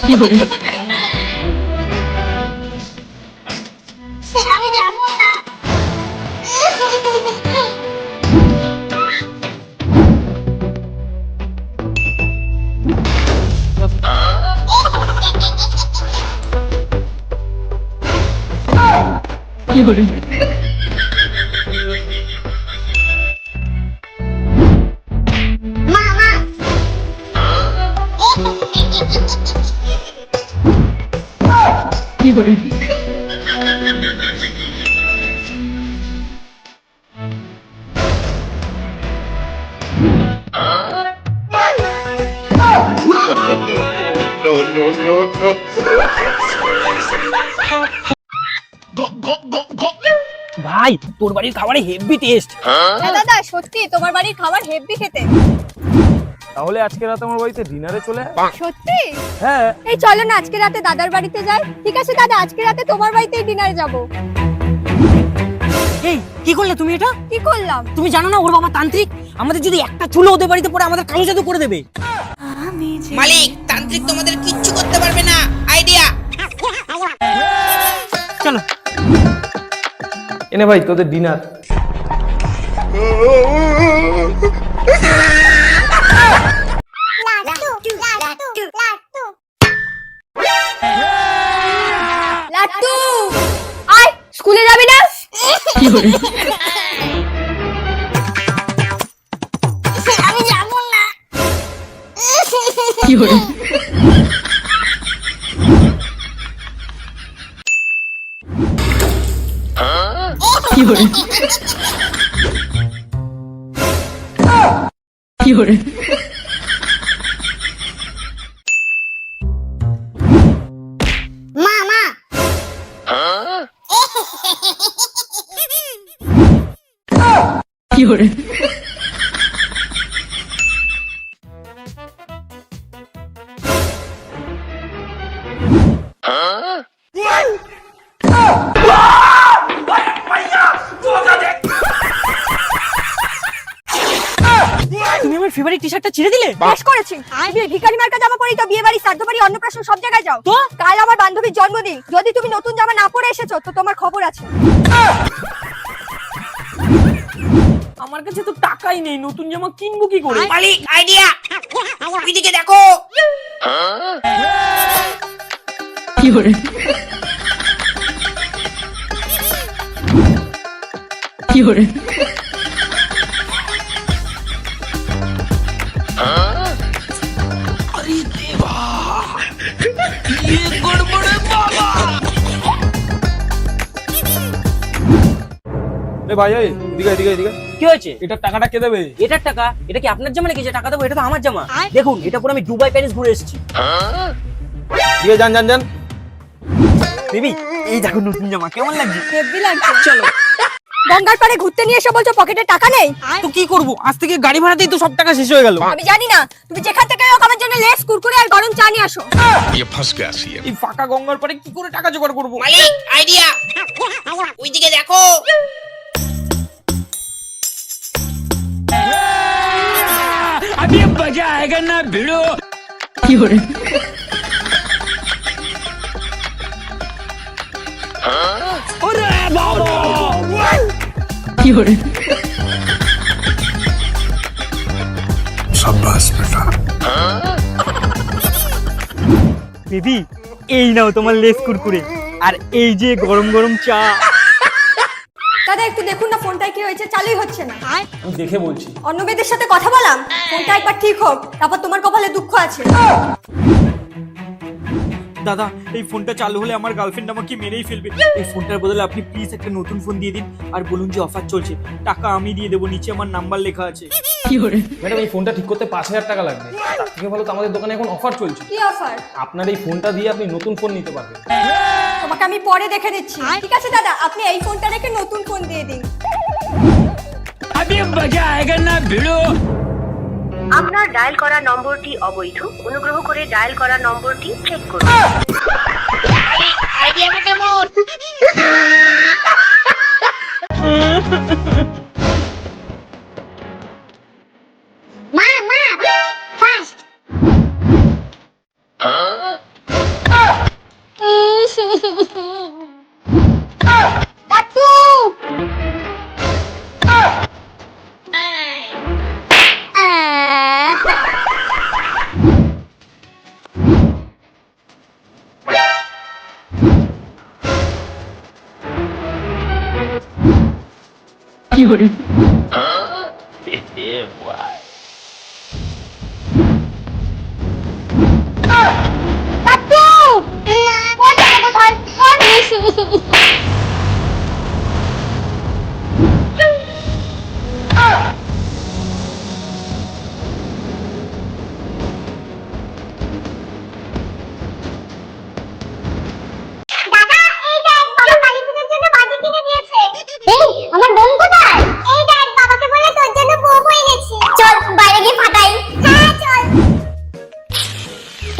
ভাই তোর বাড়ির খাবারে হেভি টেস্ট। হ্যাঁ দাদা সত্যি তোমার বাড়ির খাবার হেভি খেতে। তাহলে আজকে রাতে আমার বাড়িতে ডিনারে চলে আয়। সত্যি? হ্যাঁ। এই চলো না আজকে রাতে দাদার বাড়িতে যাই। ঠিক আছে দাদা, আজকে রাতে তোমার বাড়িতেই ডিনারে যাব। এই কি করলে তুমি এটা? কি করলাম? তুমি জানো না ওর বাবা তান্ত্রিক, আমাদের যদি একটা চুলো ওদের বাড়িতে পড়ে আমাদের কালো জাদু করে দেবে। মালিক, তান্ত্রিক তোমাদের কিচ্ছু করতে পারবে না। আইডিয়া। চলো এনে ভাই তোদের ডিনার। লাট্টু আয়, স্কুলে যাবি না? আমি যাব না। মামা তুমি আমার ফেভারিট টি-শার্টটা ছিঁড়ে দিলে। বেশ করেছি। ভিখারি মার্কা জামা পরি তো বিয়ে বাড়ি, শ্রাদ্ধ বাড়ি, অন্নপ্রাশন সব জায়গায় যাও। তো কাল আমার বান্ধবীর জন্মদিন, যদি তুমি নতুন জামা না পরে এসেছো তো তোমার খবর আছে। আমার কাছে তো টাকাই নেই, নতুন জামা কিনবো কি করে? মালিক, আইডিয়া। ওইদিকে দেখো। ভাই এদিকে এদিকে এদিকে। কি হয়েছে? এটার টাকাটা কে দেবে? এটার টাকা? এটা কি আপনার জামা নাকি যে টাকা দেবো? এটা তো আমার জামা। দেখুন এটা পরে আমি দুবাই প্যারিস ঘুরে এসেছি। দিয়ে যান যান যান। বেবি এই দেখো নতুন জামা, কেমন লাগছে? হেভি লাগছে। চলো। গঙ্গার পাড়ে ঘুরতে নিয়ে এসে বলছো পকেটে টাকা নেই। তো কি করব, আজ থেকে গাড়ি ভাড়াতেই তো সব টাকা শেষ হয়ে গেল। আমি জানি না, তুমি যেখান থেকে হোক আমার জন্য লেস কুরকুরে আর গরম চা নিয়ে আসো। ये फंस गया सीएम। এই ফাঁকা গঙ্গার পাড়ে কি করে টাকা জোগাড় করব? মালিক, আইডিয়া। ওইদিকে দেখো। अभी मजा आएगा ना भिड़ो। शाबाश बेटा। বেবি এই নাও তোমার লেস কুরকুরে, আর এই যে গরম গরম চা। দাদা একটু দেখুন না ফোনটায় কি হয়েছে, চালুই হচ্ছে না। আমি দেখে বলছি। অন্য মেয়েদের সাথে কথা বলাম, ফোনটা একবার ঠিক হোক, তারপর তোমার কপালে দুঃখ আছে। দাদা এই ফোনটা চালু হলে আমার গার্লফ্রেন্ড আমাকে মেরেই ফেলবে। এই ফোনটার বদলে আপনি প্লিজ একটা নতুন ফোন দিয়ে দিন, আর বলুন যে অফার চলছে, টাকা আমি দিয়ে দেবো, নিচে আমার নাম্বার লেখা আছে। ম্যাডাম এই ফোনটা ঠিক করতে 5,000 টাকা লাগবে। তার থেকে ভালো তো আমাদের দোকানে এখন অফার চলছে। কি অফার? আপনার এই ফোনটা দিয়ে আপনি নতুন ফোন নিতে পারবেন। তোমাকে আমি পরে দেখে দিচ্ছি। ঠিক আছে দাদা, আপনি এই ফোনটা রেখে নতুন ফোন দিয়ে দিন। अभी मजा आएगा ना भिड़ो। আপনার ডায়াল করা নম্বরটি অবৈধ, অনুগ্রহ করে ডায়াল করা নম্বরটি চেক করুন। আইডিয়া কেমন? মা ফাস্ট। আমার বোন কোথায়? এই দেখ বাবাকে বলে তোর জন্য বউ এনেছি। চল বাইরে গিয়ে ফাটাই। হ্যাঁ চল।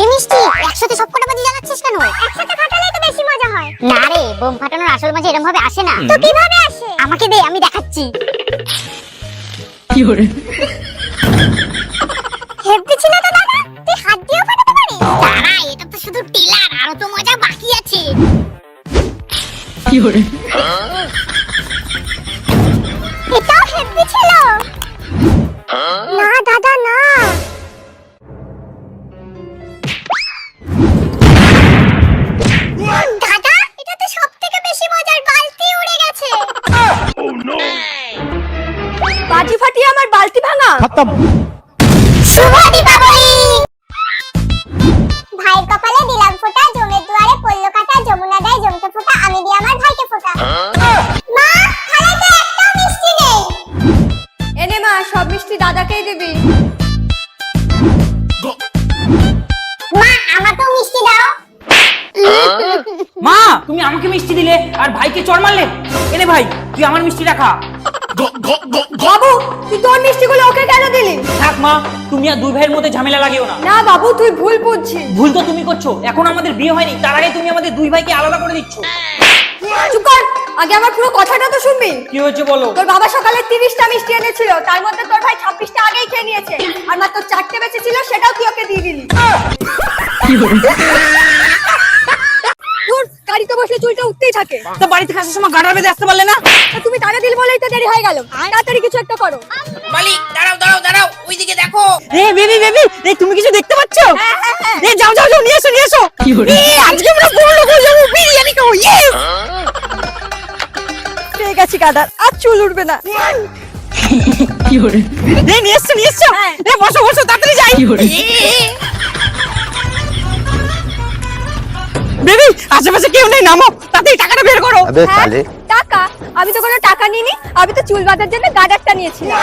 এই মিষ্টি একসাথে সবকটা বাজি জ্বালাচ্ছিস কেন? একসাথে ফাটালেই তো বেশি মজা হয়। না রে, বোম ফাটানোর আসল মজা এরকম ভাবে আসে না। তো কিভাবে আসে? আমাকে দে, আমি দেখাচ্ছি। হেভি ছিল তো দাদা, তুই হাত দিয়ে ফাটাতে পারিস? দাঁড়া, এটা তো শুধু টিলার, আরো তো মজা বাকি আছে। এটাও হেভি ছিল। না দাদা না। দাদা, এটা তো সবথেকে বেশি মজার, বালতি উড়ে গেছে। বাজি ফাটিয়ে আমার বালতি ভাঙা। শুভ দীপাবলি। ভাইয়ের কপালে দিলাম ফোঁটা, জমের দুয়ারে পড়লো কাটা, যমুনা দেয় জমতে ফোঁটা, আমি দিই আমার ভাইকে ফোঁটা। মা, থালায় তো একটাও মিষ্টি নেই। এনে মা, সব মিষ্টি দাদাকেই দিবি। মা, আমাকেও মিষ্টি দাও। মা, তুমি আমাকে মিষ্টি দিলে আর ভাইকে চড় মারলে। এনে ভাই, তুই আমার মিষ্টিটা খা। বাবু, তুই তোর মিষ্টিগুলো ওকে কেন দিলি? থাক মা, তুমি আর দুই ভাইয়ের মধ্যে ঝামেলা লাগিও না। না বাবু, তুই ভুল বুঝছিস। ভুল তো তুমি করছো, এখন আমাদের বিয়ে হয়নি, তার আগে তুমি আমাদের দুই ভাইকে আলাদা করে দিচ্ছ। চুপ কর, আগে আমার পুরো কথাটা তো শুনবি। কি হয়েছে বলো। তোর বাবা সকালে 30টা মিষ্টি এনেছিল, তার মধ্যে তোর ভাই 26টা আগেই খেয়ে নিয়েছে, আর মাত্র 4টে বেঁচে ছিল, সেটাও তুই ওকে দিয়ে দিলি। তোর গাড়িতে বসলে চুলটা উঠতেই থাকে। তো বাড়ি থেকে আসার সময় গাড়ার বেঁধে আসতে পারলে না? তা তুমি তাড়া দিল বলেই তো দেরি হয়ে গেল। তাড়াতাড়ি কিছু একটা করো। মালিক দাঁড়াও দাঁড়াও দাঁড়াও, ওইদিকে দেখো। বেবি, তুমি কিছু দেখতে পাচ্ছ? হ্যাঁ। যাও নিয়ে এসো। আজকে আমরা বড় লোক হয়ে যাবো, বিরিয়ানি খাবো। ইয়েস! পেয়ে গেছি গাদার, আর চুল উঠবে না। নিয়ে এসছো। বসো, তাড়াতাড়ি যাই। বেবি, আশেপাশে কেউ নেই, নামো, তাড়াতাড়ি টাকাটা বের করো। হ্যাঁ, টাকা? আমি তো কোনো টাকা নিইনি, আমি তো চুল বাঁধার জন্য গাদারটা নিয়েছিলাম।